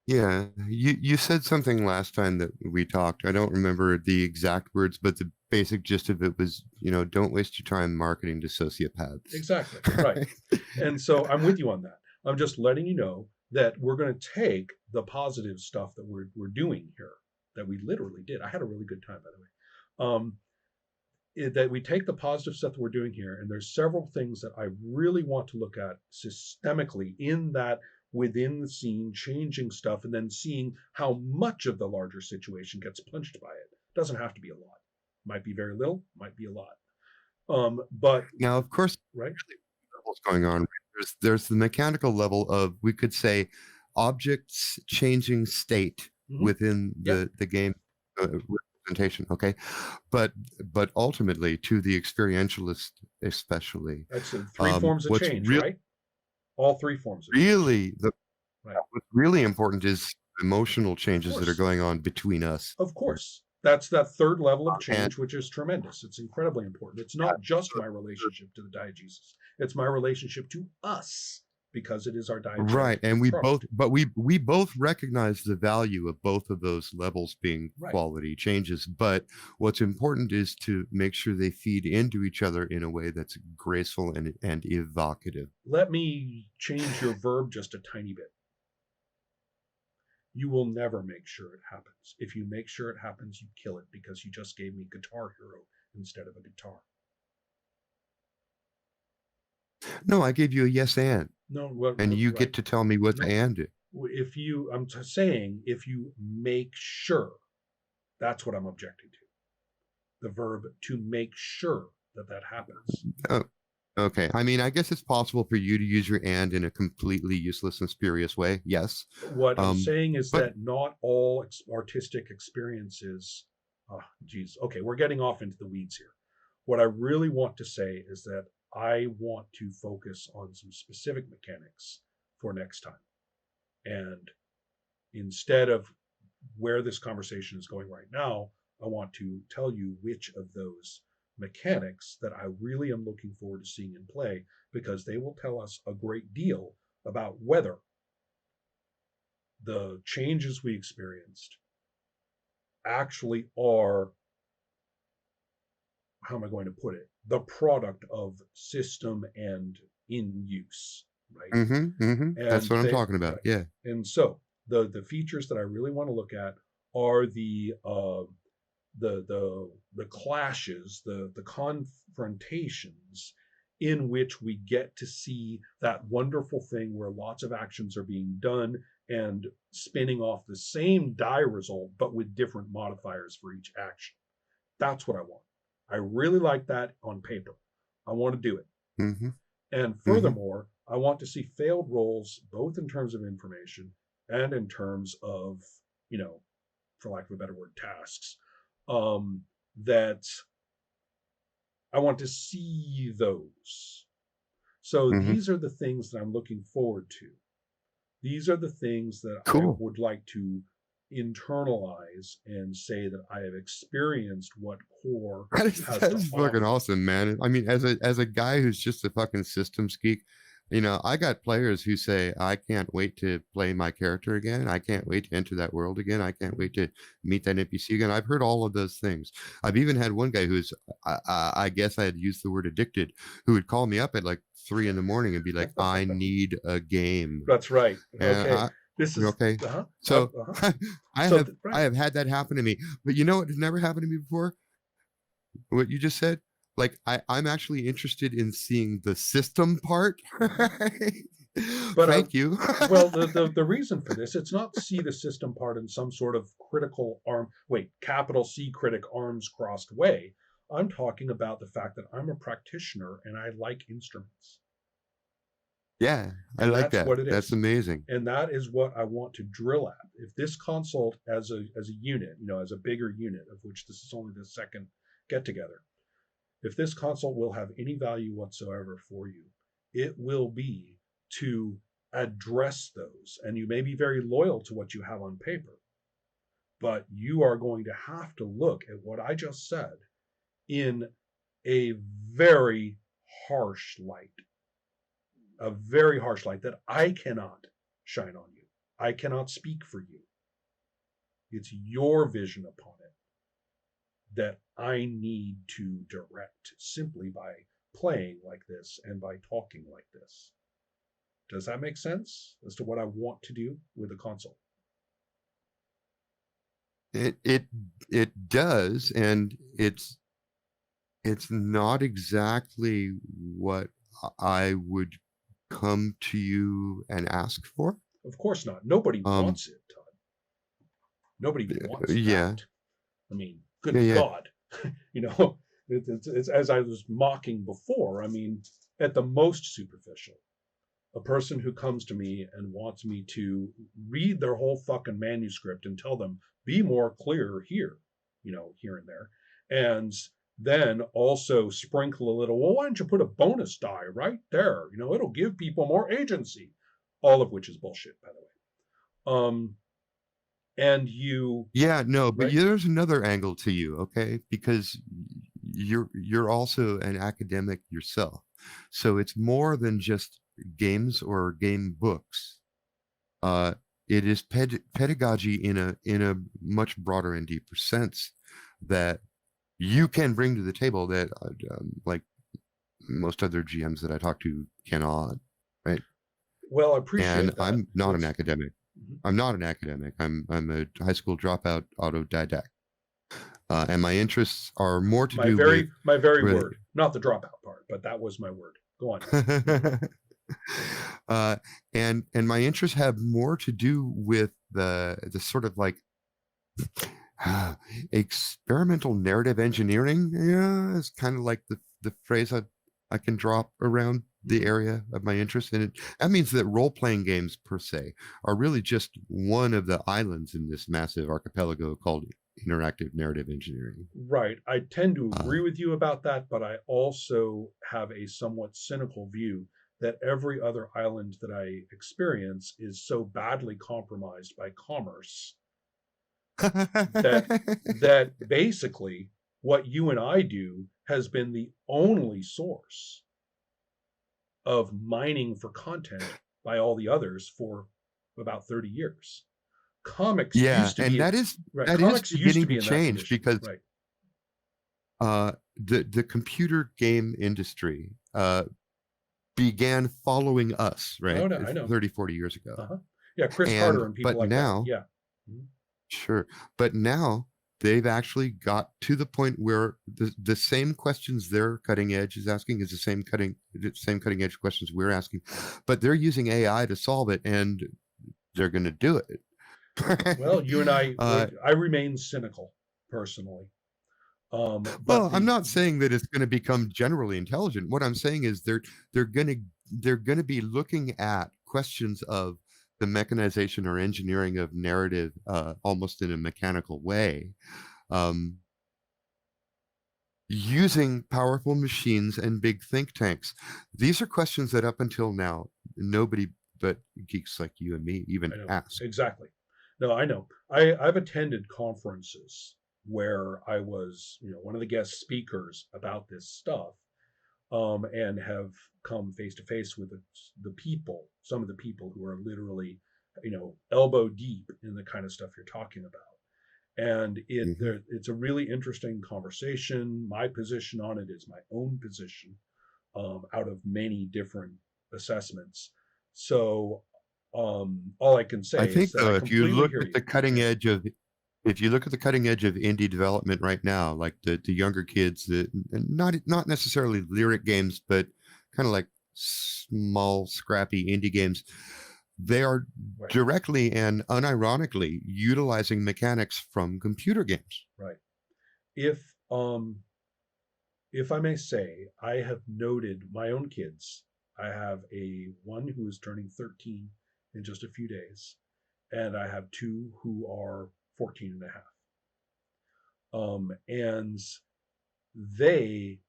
Yeah, you said something last time that we talked. I don't remember the exact words, but the basic gist of it was, don't waste your time marketing to sociopaths. Exactly. Right. And so I'm with you on that. I'm just letting you know that we're going to take the positive stuff that we're doing here, that we literally did. I had a really good time, by the way. That we take the positive stuff that we're doing here, and there's several things that I really want to look at systemically in that within the scene, changing stuff, and then seeing how much of the larger situation gets punched by it. Doesn't have to be a lot. Might be very little, might be a lot. But Now, of course, right, levels going on. There's the mechanical level of, we could say, objects changing state hmm, within yeah, the game representation. Okay, but ultimately, to the experientialist, especially, that's three forms of what's change, right? All three forms of change, really the right? what's really important is emotional Of changes that are course, going on between us. of course. That's that third level of And change, which is tremendous. It's incredibly important. It's not just my relationship to the diegesis, it's my relationship to us because it is our right, diegetic and product. we both recognize the value of both of those levels being Right. quality changes, but what's important is to make sure they feed into each other in a way that's graceful and evocative. Let me change your verb just a tiny bit. You will never make sure it happens. If you make sure it happens, you kill it because you just gave me Guitar Hero instead of a guitar. No, I gave you a yes No, what, and you get right? to tell me what to No. and it. If you, saying if you make sure, that's what I'm objecting to. The verb to make sure that that happens. Oh, okay. I mean, I guess it's possible for you to use your and in a completely useless and spurious way. Yes. What I'm Um, saying is but that not all artistic experiences, geez, okay, we're getting off into the weeds here. What I really want to say is that I want to focus on some specific mechanics for next time. And instead of where this conversation is going right now, I want to tell you which of those mechanics that I really am looking forward to seeing in play because they will tell us a great deal about whether the changes we experienced actually are, how am I going to put it, the product of system and in use, right? that's And what I'm they, talking about. right. Yeah. And so the features that I really want to look at are the clashes, the confrontations in which we get to see that wonderful thing where lots of actions are being done and spinning off the same die result, but with different modifiers for each action. That's what I want. I really like that on paper. I want to do it. hmm And hmm furthermore, I want to see failed rolls, both in terms of information and in terms of, you know, for lack of a better word, tasks. That I want to see those. So hmm these are the things that I'm looking forward to. These are the things that I Cool. would like to internalize and say that I have experienced what core has That to is fucking offer. awesome, man. I mean, as a guy who's just a fucking systems geek, I got players who say, "I can't wait to play my character again. I can't wait to enter that world again. I can't wait to meet that NPC again." I've heard all of those things. I've even had one guy who's, I guess I had used the word addicted, who would call me up at like 3 in the morning and be like, "I need a game." That's right. And Okay. This is okay, uh-huh. so Uh-huh. I Right. have had that happen to me. But you know what has never happened to me before? What you just said? Like, I'm actually interested in seeing the system part. But Thank you. well, the reason for this, it's not see the system part in some sort of critical arm, wait, capital C critic arms crossed way. I'm talking about the fact that I'm a practitioner and I like instruments. Yeah, I And like that's that. what it That's is. amazing. And that is what I want to drill at. If this consult as a unit, as a bigger unit of which this is only the second get together, if this consult will have any value whatsoever for you, it will be to address those. And you may be very loyal to what you have on paper, but you are going to have to look at what I just said in a very harsh light, a very harsh light that I cannot shine on you. I cannot speak for you. It's your vision upon it that I need to direct simply by playing like this and by talking like this. Does that make sense as to what I want to do with a console? It does, and it's not exactly what I would come to you and ask for. Of course not. Nobody Um, wants it, Todd. Nobody wants yeah, that. I mean, yeah, good yeah. God. you know, it's as I was mocking before. I mean, at the most superficial, a person who comes to me and wants me to read their whole fucking manuscript and tell them, be more clear here, here and there. And then also sprinkle a little, well, why don't you put a bonus die right there? It'll give people more agency, all of which is bullshit, by the way. And you, Yeah, no, but right? there's another angle to you, okay? Because you're also an academic yourself. So it's more than just games or game books. Uh, it is pedagogy in a much broader and deeper sense that you can bring to the table that like most other GMs that I talk to cannot, right? Well, I And appreciate that. I'm not an Let's, academic. mhm. I'm not an academic. I'm a high school dropout autodidact, and my interests are more to my do with very my very really. word, not the dropout part, but that was my word. Go on. uh, and my interests have more to do with the sort of like experimental narrative engineering. Yeah, it's kind of like the phrase I can drop around the area of my interest in it. That means that role playing games per se are really just one of the islands in this massive archipelago called interactive narrative engineering. Right. I tend to Uh, agree with you about that, but I also have a somewhat cynical view that every other island that I experience is so badly compromised by commerce that that basically what you and I do has been the only source of mining for content by all the others for about 30 years. Comics yeah, used to and be right. that is Comics used to beginning to be in that change condition. because Right. the computer game industry began following us, right? Oh no, I know. 30, 40 years ago. Uh-huh. Yeah, Chris And Carter and people but like that. now, Yeah. Mhm. sure, but now they've actually got to the point where the same questions their cutting edge is asking is the same cutting edge questions we're asking, but they're using AI to solve it, and they're going to do it. Well, you and uh, I remain cynical personally. But well, I'm the not saying that it's going to become generally intelligent. What I'm saying is they're going to they're going to be looking at questions of the mechanization or engineering of narrative almost in a mechanical way, um, using powerful machines and big think tanks. These are questions that up until now nobody but geeks like you and me even I know ask. exactly. No, I know. I've attended conferences where I was, one of the guest speakers about this stuff, and have come face to face with the people, some of the people who are literally, elbow deep in the kind of stuff you're talking about. And Mhm. it's a really interesting conversation. My position on it is my own position, out of many different assessments. So all I can I say is think that I though, completely hear you. Yeah. if you look at the cutting edge of indie development right now, like the younger kids, and not necessarily lyric games, but kind of like small, scrappy indie games, they are Right. directly and unironically utilizing mechanics from computer games. Right. If um if I may say, I have noted my own kids. I have a one who is turning 13 in just a few days, and I have two who are 14 and a half. And they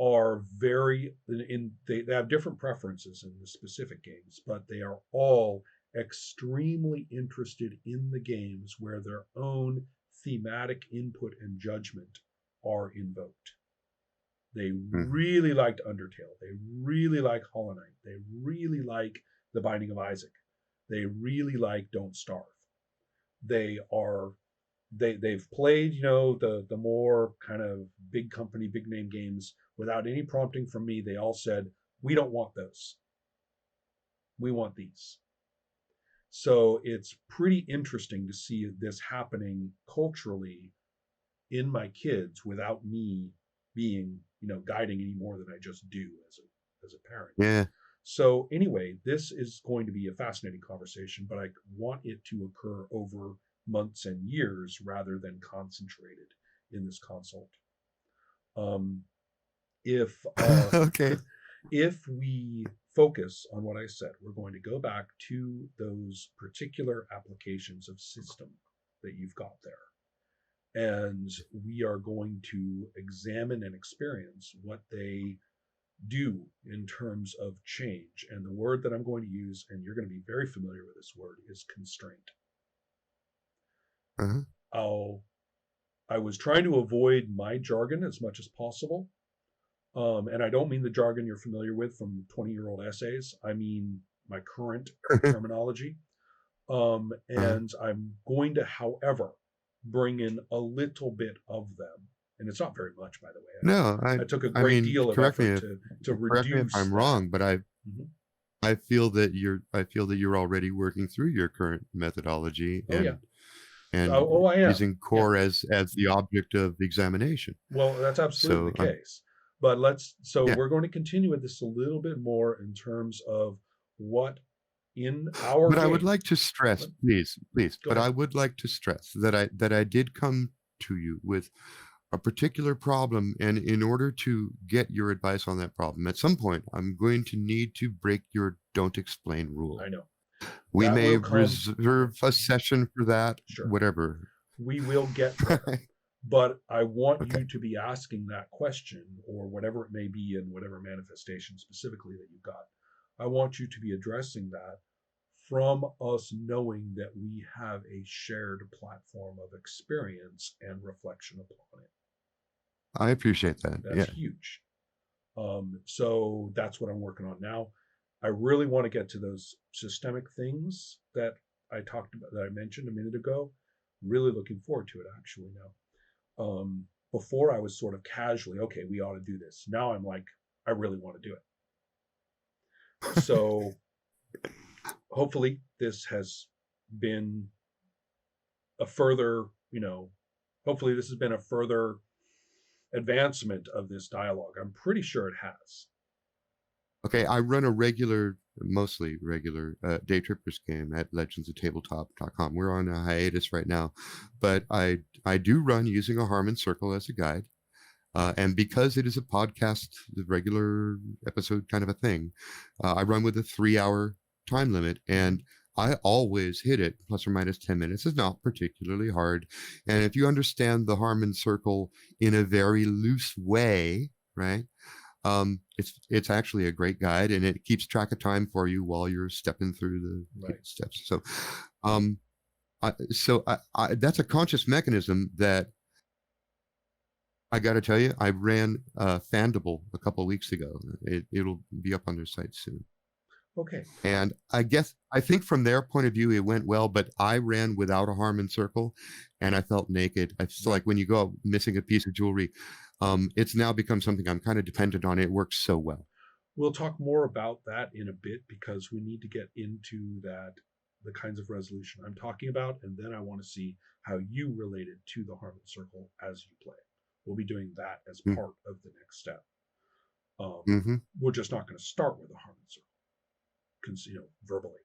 are very they have different preferences in the specific games, but they are all extremely interested in the games where their own thematic input and judgment are invoked. They Mhm. really liked Undertale. They really like Hollow Knight. They really like The Binding of Isaac. They really like Don't Starve. They are they've played, the more kind of big company, big name games without any prompting from me. They all said, we don't want those. We want these. So it's pretty interesting to see this happening culturally in my kids without me being, guiding any more than I just do as a parent. Yeah. So anyway, this is going to be a fascinating conversation, but I want it to occur over months and years rather than concentrated in this consult. If Okay. if we focus on what I said, we're going to go back to those particular applications of system that you've got there. And we are going to examine and experience what they do in terms of change. And the word that I'm going to use, and you're going to be very familiar with this word, is constraint. Uh-huh. I was trying to avoid my jargon as much as possible. And I don't mean the jargon you're familiar with from 20-year-old essays. I mean my current terminology. And I'm going to, however, bring in a little bit of them. And it's not very much, by the way. No, I took a great deal of effort to correct me if reduce I'm that. wrong, but Mhm. I feel that you're already working through your current methodology Oh, yeah. and I am. using core as the object of examination. Well, that's absolutely So the case. But we're going to continue with this a little bit more in terms of what in our But I would game. like to stress, please, Go but ahead. I would like to stress that I did come to you with a particular problem, and in order to get your advice on that problem, at some point, I'm going to need to break your don't explain rule. I know. We That may will come. reserve a session for that, Sure. whatever. We will get there. But I want Okay. you to be asking that question, or whatever it may be in whatever manifestation specifically that you've got. I want you to be addressing that from us knowing that we have a shared platform of experience and reflection upon it. I appreciate that. That's Yeah. huge. So that's what I'm working on now. I really want to get to those systemic things that I talked about, that I mentioned a minute ago. Really looking forward to it actually now. Before I was sort of casually, okay, we ought to do this. Now I'm like, I really want to do it. So hopefully this has been a further, hopefully this has been a further advancement of this dialogue. I'm pretty sure it has. Okay, I run a mostly regular Day Trippers game at legendsoftabletop.com. We're on a hiatus right now, but I do run using a Harmon Circle as a guide. And because it is a podcast, the regular episode kind of a thing, I run with a 3-hour time limit, and I always hit it plus or minus 10 minutes. It's not particularly hard. And if you understand the Harmon Circle in a very loose way, right? It's actually a great guide, and it keeps track of time for you while you're stepping through the steps. So, that's a conscious mechanism that I got to tell you, I ran Fandible a couple of weeks ago. It'll be up on their site soon. Okay. And I think from their point of view, it went well, but I ran without a Harmon Circle, and I felt naked. I feel like when you go out missing a piece of jewelry, it's now become something I'm kind of dependent on. It works so well. We'll talk more about that in a bit, because we need to get into the kinds of resolution I'm talking about, and then I want to see how you relate it to the Harmon Circle as you play. We'll be doing that as part of the next step. We're just not going to start with the Harmon Circle, verbally.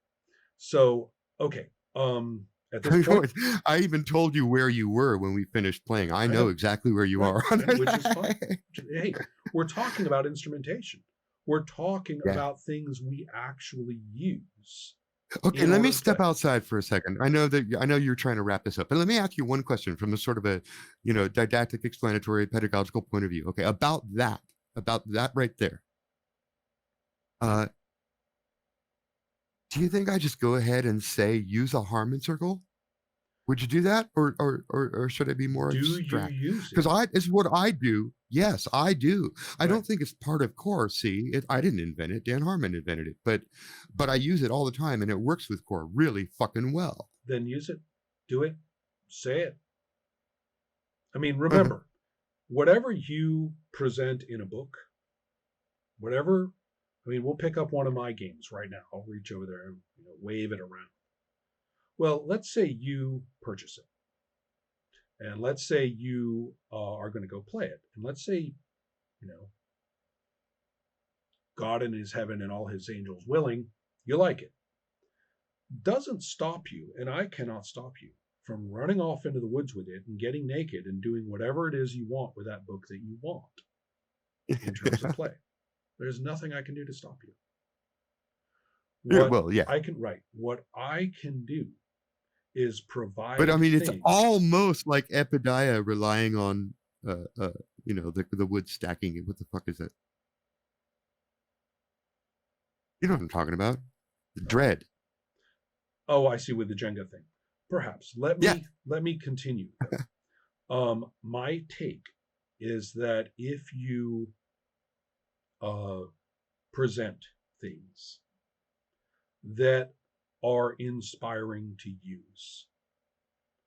So, okay. At this point, I even told you where you were when we finished playing. I know exactly where you are. Which is fine. Hey, we're talking about instrumentation. We're talking about things we actually use. Okay, let me step outside for a second. I know you're trying to wrap this up, but let me ask you one question from a sort of a, didactic, explanatory, pedagogical point of view. Okay, about that right there. Do you think I just go ahead and say use a Harmon Circle? Would you do that, or should I be more abstract? Do you use it? Because it's what I do. Yes, I do. I Right. don't think it's part of core. See, I didn't invent it. Dan Harmon invented it, but I use it all the time, and it works with core really fucking well. Then use it, do it, say it. I mean, Okay. remember, whatever you present in a book, whatever, I mean, we'll pick up one of my games right now. I'll reach over there and wave it around. Well, let's say you purchase it, and let's say you are going to go play it, and let's say, you know, God in his heaven and all his angels willing, you like it. Doesn't stop you, and I cannot stop you from running off into the woods with it and getting naked and doing whatever it is you want with that book that you want in terms of play. There's nothing I can do to stop you. What Well, yeah, I can write, what I can do is but I provide mean, it's things. almost like Epidiah relying on, uh, uh, the wood stacking it. What the fuck is that? You know what I'm talking about? The uh, dread. oh, I see, with the Jenga thing. Perhaps Yeah. let me continue though. My take is that if you uh, present things that are inspiring to use.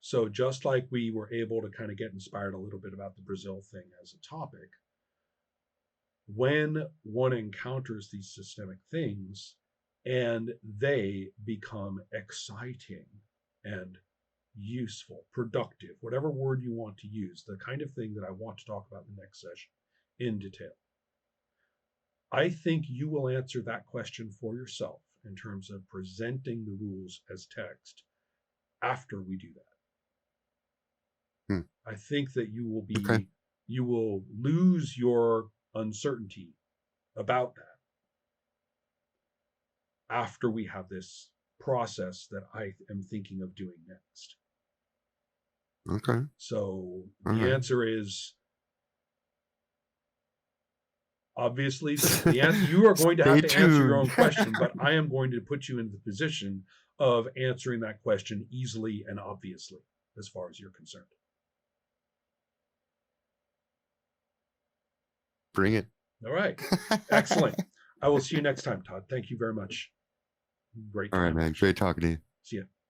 So just like we were able to kind of get inspired a little bit about the Brazil thing as a topic, when one encounters these systemic things and they become exciting and useful, productive, whatever word you want to use, the kind of thing that I want to talk about in the next session in detail, I think you will answer that question for yourself in terms of presenting the rules as text after we do that. Hmm. I think that Okay. you will lose your uncertainty about that after we have this process that I am thinking of doing next. Okay. So All the right. answer is obviously the answer, you are going to have Stay to answer your own tuned. question, but I am going to put you in the position of answering that question easily and obviously as far as you're concerned. Bring it. All right. Excellent. I will see you next time, Todd. Thank you very much. Great All right, time. man. Great talking to you. See ya.